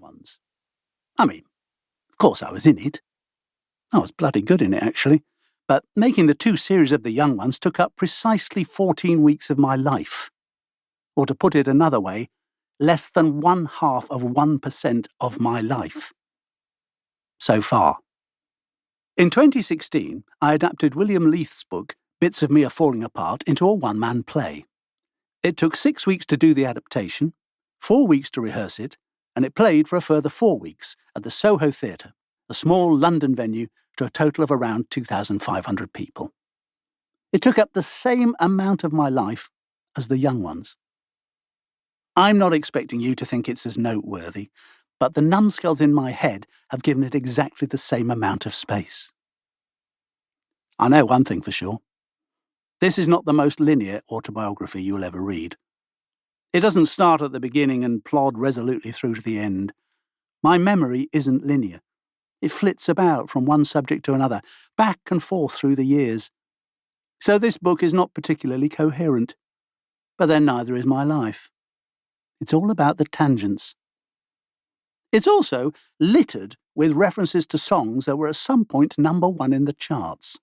ones. I mean, of course I was in it. I was bloody good in it, actually. But making the 2 series of the young ones took up precisely 14 weeks of my life. Or to put it another way, less than 0.5% of my life. So far. In 2016, I adapted William Leith's book, Bits of Me Are Falling Apart, into a one-man play. It took 6 weeks to do the adaptation, 4 weeks to rehearse it, and it played for a further 4 weeks at the Soho Theatre, a small London venue to a total of around 2,500 people. It took up the same amount of my life as the young ones. I'm not expecting you to think it's as noteworthy, but the numbskulls in my head have given it exactly the same amount of space. I know one thing for sure. This is not the most linear autobiography you'll ever read. It doesn't start at the beginning and plod resolutely through to the end. My memory isn't linear. It flits about from one subject to another, back and forth through the years. So this book is not particularly coherent. But then neither is my life. It's all about the tangents. It's also littered with references to songs that were at some point #1 in the charts.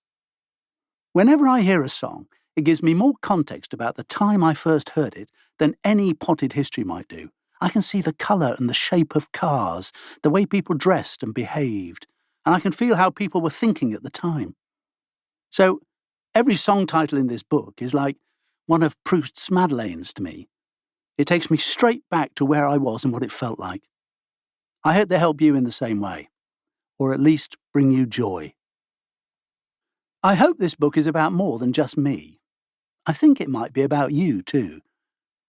Whenever I hear a song, it gives me more context about the time I first heard it than any potted history might do. I can see the colour and the shape of cars, the way people dressed and behaved, and I can feel how people were thinking at the time. So, every song title in this book is like one of Proust's Madeleines to me. It takes me straight back to where I was and what it felt like. I hope they help you in the same way, or at least bring you joy. I hope this book is about more than just me. I think it might be about you too,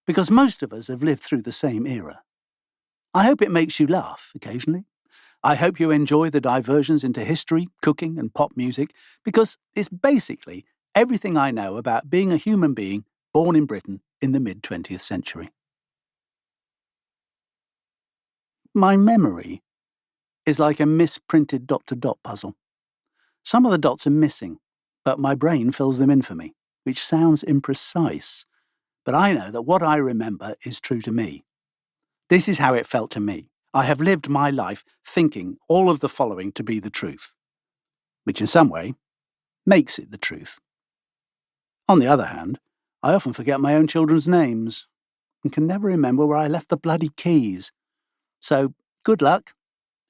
because most of us have lived through the same era. I hope it makes you laugh occasionally. I hope you enjoy the diversions into history, cooking and pop music, because it's basically everything I know about being a human being born in Britain in the mid-20th century. My memory is like a misprinted dot-to-dot puzzle. Some of the dots are missing, but my brain fills them in for me, which sounds imprecise. But I know that what I remember is true to me. This is how it felt to me. I have lived my life thinking all of the following to be the truth, which in some way makes it the truth. On the other hand, I often forget my own children's names and can never remember where I left the bloody keys. So, good luck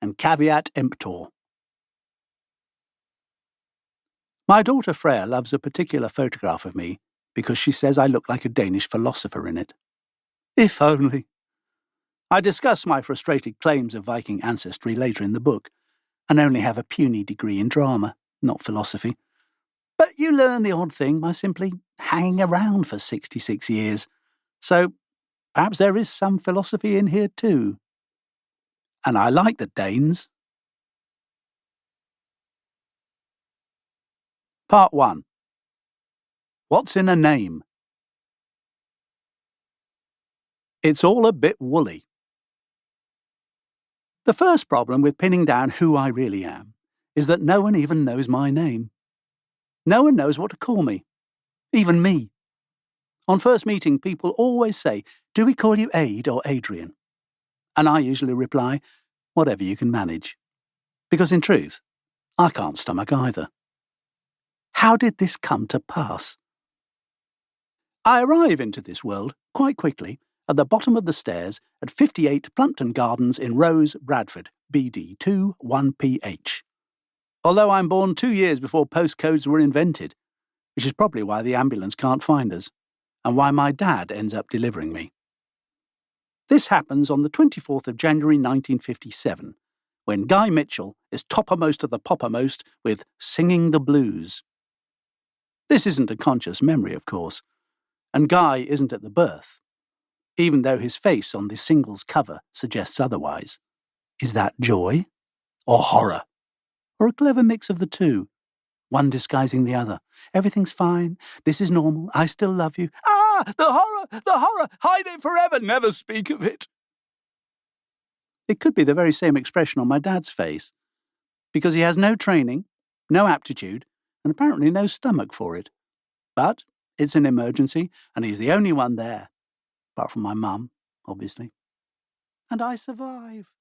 and caveat emptor. My daughter Freya loves a particular photograph of me because she says I look like a Danish philosopher in it. If only. I discuss my frustrated claims of Viking ancestry later in the book, and only have a puny degree in drama, not philosophy. But you learn the odd thing by simply hanging around for 66 years. So perhaps there is some philosophy in here too. And I like the Danes. Part 1. What's in a name? It's all a bit woolly. The first problem with pinning down who I really am is that no one even knows my name. No one knows what to call me. Even me. On first meeting, people always say, "Do we call you Aid or Adrian?" And I usually reply, "Whatever you can manage." Because in truth, I can't stomach either. How did this come to pass? I arrive into this world, quite quickly, at the bottom of the stairs at 58 Plumpton Gardens in Rose, Bradford, BD2 1PH. Although I'm born 2 years before postcodes were invented, which is probably why the ambulance can't find us, and why my dad ends up delivering me. This happens on the 24th of January 1957, when Guy Mitchell is toppermost of the poppermost with Singing the Blues. This isn't a conscious memory, of course, and Guy isn't at the birth, even though his face on the single's cover suggests otherwise. Is that joy? Or horror? Or a clever mix of the two? One disguising the other. Everything's fine. This is normal. I still love you. Ah! The horror! The horror! Hide it forever! Never speak of it! It could be the very same expression on my dad's face, because he has no training, no aptitude, and apparently no stomach for it. But it's an emergency, and he's the only one there. Apart from my mum, obviously. And I survive.